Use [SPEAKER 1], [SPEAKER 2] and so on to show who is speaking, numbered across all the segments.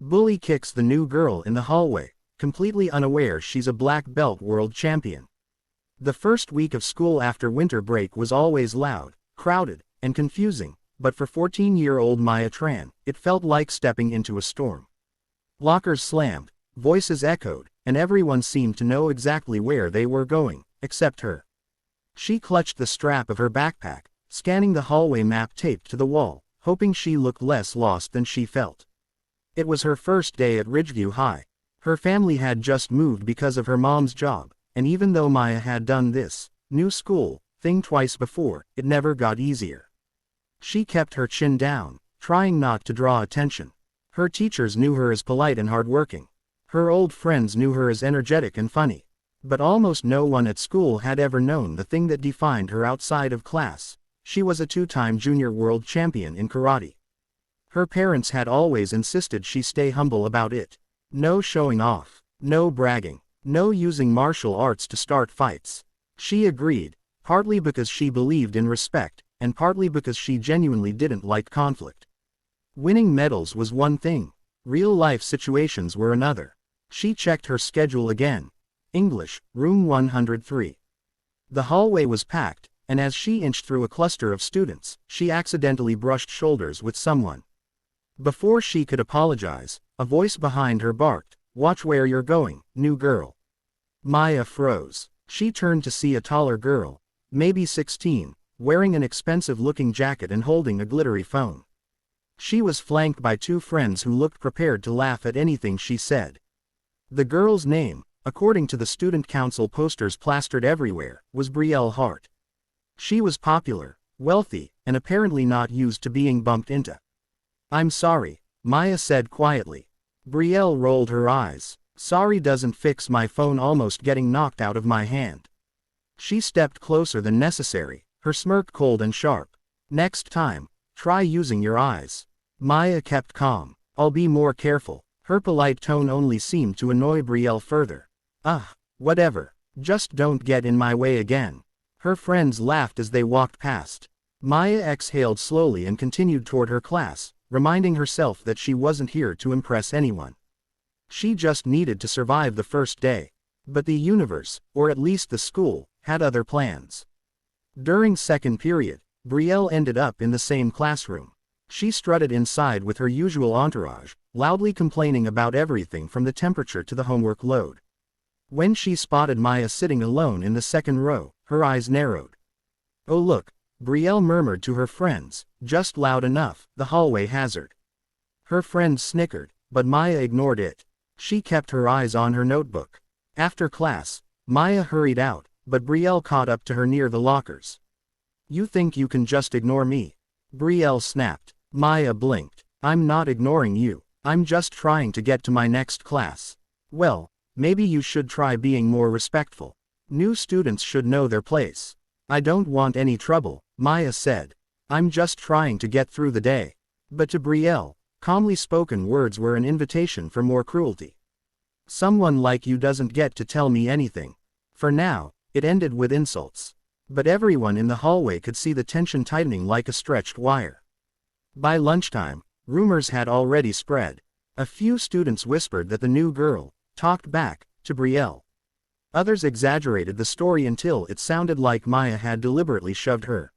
[SPEAKER 1] Bully kicks the new girl in the hallway, completely unaware she's a black belt world champion. The first week of school after winter break was always loud, crowded, and confusing, but for 14-year-old Maya Tran, it felt like stepping into a storm. Lockers slammed, voices echoed, and everyone seemed to know exactly where they were going, except her. She clutched the strap of her backpack, scanning the hallway map taped to the wall, hoping she looked less lost than she felt. It was her first day at Ridgeview High. Her family had just moved because of her mom's job, and even though Maya had done this new school thing twice before, it never got easier. She kept her chin down, trying not to draw attention. Her teachers knew her as polite and hardworking. Her old friends knew her as energetic and funny. But almost no one at school had ever known the thing that defined her outside of class. She was a two-time junior world champion in karate. Her parents had always insisted she stay humble about it. No showing off, no bragging, no using martial arts to start fights. She agreed, partly because she believed in respect, and partly because she genuinely didn't like conflict. Winning medals was one thing. Real-life situations were another. She checked her schedule again. English, room 103. The hallway was packed, and as she inched through a cluster of students, she accidentally brushed shoulders with someone. Before she could apologize, a voice behind her barked, "Watch where you're going, new girl." Maya froze. She turned to see a taller girl, maybe 16, wearing an expensive-looking jacket and holding a glittery phone. She was flanked by two friends who looked prepared to laugh at anything she said. The girl's name, according to the student council posters plastered everywhere, was Brielle Hart. She was popular, wealthy, and apparently not used to being bumped into. "I'm sorry," Maya said quietly. Brielle rolled her eyes. "Sorry doesn't fix my phone almost getting knocked out of my hand." She stepped closer than necessary, her smirk cold and sharp. "Next time, try using your eyes." Maya kept calm. "I'll be more careful." Her polite tone only seemed to annoy Brielle further. Whatever. Just don't get in my way again." Her friends laughed as they walked past. Maya exhaled slowly and continued toward her class, reminding herself that she wasn't here to impress anyone. She just needed to survive the first day. But the universe, or at least the school, had other plans. During second period, Brielle ended up in the same classroom. She strutted inside with her usual entourage, loudly complaining about everything from the temperature to the homework load. When she spotted Maya sitting alone in the second row, her eyes narrowed. "Oh look," Brielle murmured to her friends, just loud enough, "the hallway hazard." Her friends snickered, but Maya ignored it. She kept her eyes on her notebook. After class, Maya hurried out, but Brielle caught up to her near the lockers. "You think you can just ignore me?" Brielle snapped. Maya blinked. "I'm not ignoring you. I'm just trying to get to my next class." "Well, maybe you should try being more respectful. New students should know their place." "I don't want any trouble," Maya said. "I'm just trying to get through the day." But to Brielle, calmly spoken words were an invitation for more cruelty. "Someone like you doesn't get to tell me anything." For now, it ended with insults. But everyone in the hallway could see the tension tightening like a stretched wire. By lunchtime, rumors had already spread. A few students whispered that the new girl talked back to Brielle. Others exaggerated the story until it sounded like Maya had deliberately shoved her.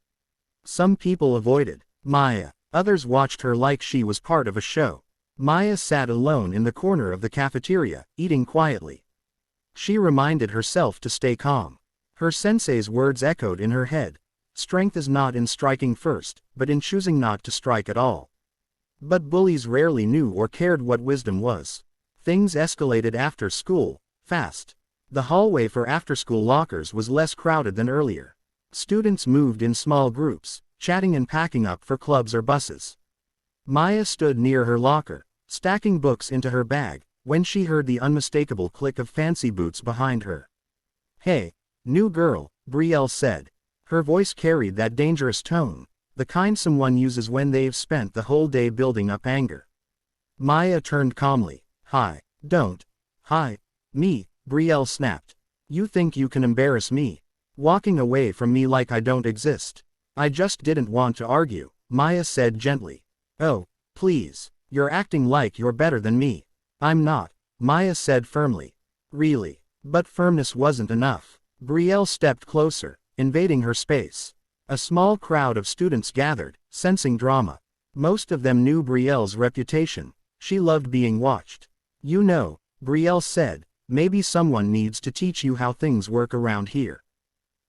[SPEAKER 1] Some people avoided Maya. Others watched her like she was part of a show. Maya sat alone in the corner of the cafeteria, eating quietly. She reminded herself to stay calm. Her sensei's words echoed in her head. Strength is not in striking first, but in choosing not to strike at all. But bullies rarely knew or cared what wisdom was. Things escalated after school, fast. The hallway for after-school lockers was less crowded than earlier. Students moved in small groups, chatting and packing up for clubs or buses. Maya stood near her locker, stacking books into her bag, when she heard the unmistakable click of fancy boots behind her. "Hey, new girl," Brielle said. Her voice carried that dangerous tone, the kind someone uses when they've spent the whole day building up anger. Maya turned calmly. "Hi." "Don't." "Hi." "Me," Brielle snapped. "You think you can embarrass me? Walking away from me like I don't exist." "I just didn't want to argue," Maya said gently. "Oh, please. You're acting like you're better than me. I'm not, Maya said firmly. Really? But firmness wasn't enough. Brielle stepped closer, invading her space. A small crowd of students gathered, sensing drama. Most of them knew Brielle's reputation. She loved being watched. You know, Brielle said, maybe someone needs to teach you how things work around here.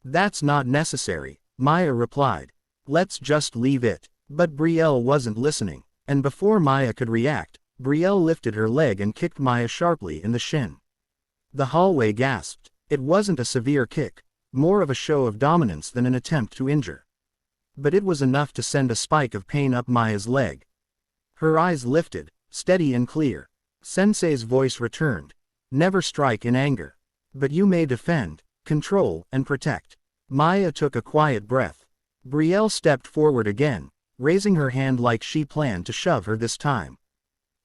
[SPEAKER 1] That's not necessary, Maya replied. Let's just leave it. But Brielle wasn't listening, and before Maya could react, Brielle lifted her leg and kicked Maya sharply in the shin. The hallway gasped. It wasn't a severe kick, more of a show of dominance than an attempt to injure. But it was enough to send a spike of pain up Maya's leg. Her eyes lifted, steady and clear. Sensei's voice returned. Never strike in anger. But you may defend, control, and protect. Maya took a quiet breath. Brielle stepped forward again, raising her hand like she planned to shove her this time.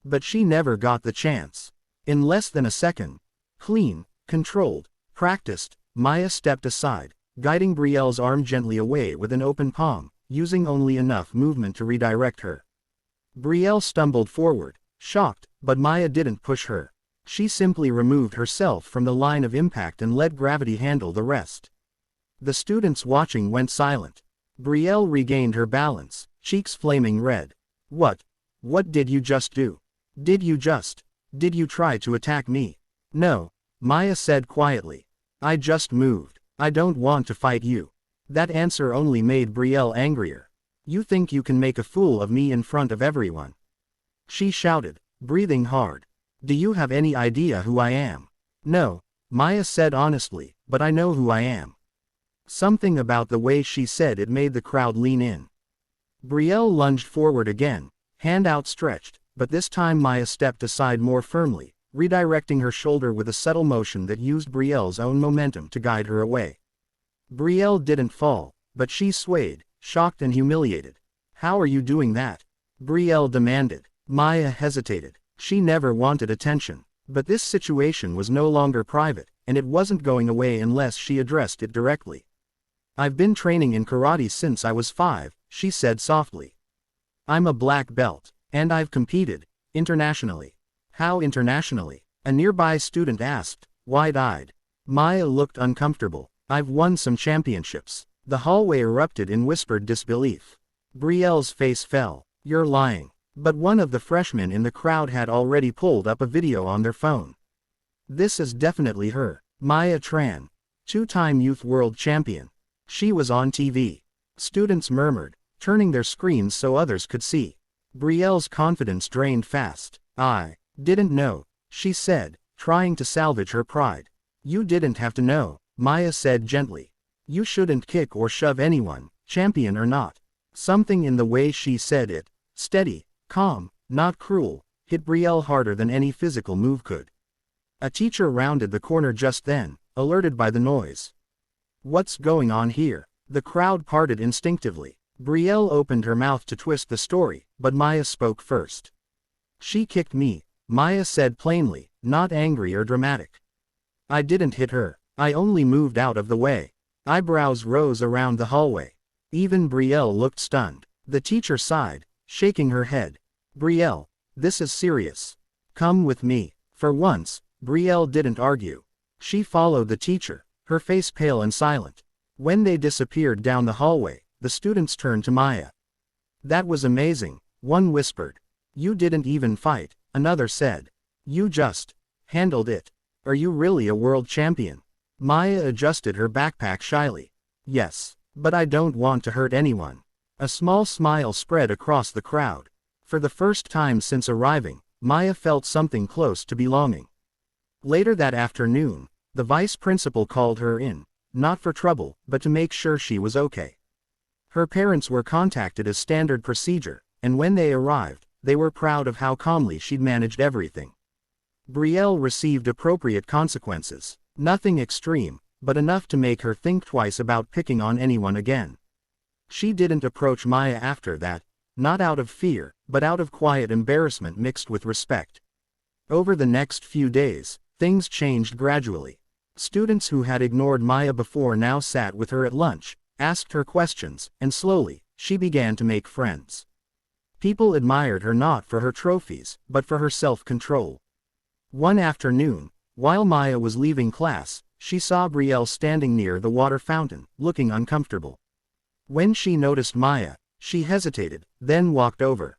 [SPEAKER 1] But she never got the chance. In less than a second, clean, controlled, practiced, Maya stepped aside, guiding Brielle's arm gently away with an open palm, using only enough movement to redirect her. Brielle stumbled forward, shocked, but Maya didn't push her. She simply removed herself from the line of impact and let gravity handle the rest. The students watching went silent. Brielle regained her balance, cheeks flaming red. What did you just do? Did you try to attack me? No, Maya said quietly. I just moved. I don't want to fight you. That answer only made Brielle angrier. You think you can make a fool of me in front of everyone? She shouted, breathing hard. Do you have any idea who I am? No, Maya said honestly, but I know who I am. Something about the way she said it made the crowd lean in. Brielle lunged forward again, hand outstretched, but this time Maya stepped aside more firmly, redirecting her shoulder with a subtle motion that used Brielle's own momentum to guide her away. Brielle didn't fall, but she swayed, shocked and humiliated. How are you doing that? Brielle demanded. Maya hesitated. She never wanted attention. But this situation was no longer private, and it wasn't going away unless she addressed it directly. I've been training in karate since I was 5, she said softly. I'm a black belt, and I've competed, internationally. How internationally? A nearby student asked, wide-eyed. Maya looked uncomfortable. I've won some championships. The hallway erupted in whispered disbelief. Brielle's face fell. You're lying. But one of the freshmen in the crowd had already pulled up a video on their phone. This is definitely her. Maya Tran. 2-time youth world champion. She was on TV. Students murmured, turning their screens so others could see. Brielle's confidence drained fast. I didn't know, she said, trying to salvage her pride. You didn't have to know, Maya said gently. You shouldn't kick or shove anyone, champion or not. Something in the way she said it, steady, calm, not cruel, hit Brielle harder than any physical move could. A teacher rounded the corner just then, alerted by the noise. What's going on here? The crowd parted instinctively. Brielle opened her mouth to twist the story, but Maya spoke first. She kicked me, Maya said plainly, not angry or dramatic. I didn't hit her, I only moved out of the way. Eyebrows rose around the hallway. Even Brielle looked stunned. The teacher sighed, shaking her head. Brielle, this is serious. Come with me. For once, Brielle didn't argue. She followed the teacher, her face pale and silent. When they disappeared down the hallway, the students turned to Maya. That was amazing, one whispered. You didn't even fight, another said. You just handled it. Are you really a world champion? Maya adjusted her backpack shyly. Yes, but I don't want to hurt anyone. A small smile spread across the crowd. For the first time since arriving, Maya felt something close to belonging. Later that afternoon, the vice principal called her in, not for trouble, but to make sure she was okay. Her parents were contacted as standard procedure, and when they arrived, they were proud of how calmly she'd managed everything. Brielle received appropriate consequences, nothing extreme, but enough to make her think twice about picking on anyone again. She didn't approach Maya after that, not out of fear, but out of quiet embarrassment mixed with respect. Over the next few days, things changed gradually. Students who had ignored Maya before now sat with her at lunch, asked her questions, and slowly, she began to make friends. People admired her not for her trophies, but for her self-control. One afternoon, while Maya was leaving class, she saw Brielle standing near the water fountain, looking uncomfortable. When she noticed Maya, she hesitated, then walked over.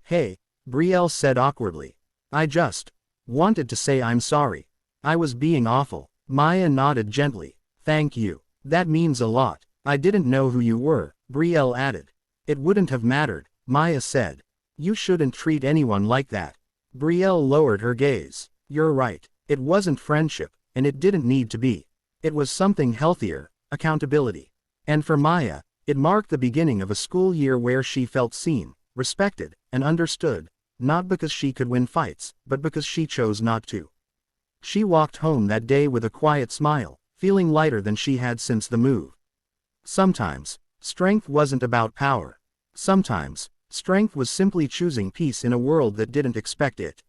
[SPEAKER 1] Hey, Brielle said awkwardly. I just wanted to say I'm sorry. I was being awful. Maya nodded gently. Thank you. That means a lot. I didn't know who you were, Brielle added. It wouldn't have mattered, Maya said. You shouldn't treat anyone like that. Brielle lowered her gaze. You're right. It wasn't friendship, and it didn't need to be. It was something healthier, accountability. And for Maya, it marked the beginning of a school year where she felt seen, respected, and understood, not because she could win fights, but because she chose not to. She walked home that day with a quiet smile, feeling lighter than she had since the move. Sometimes, strength wasn't about power. Sometimes, strength was simply choosing peace in a world that didn't expect it.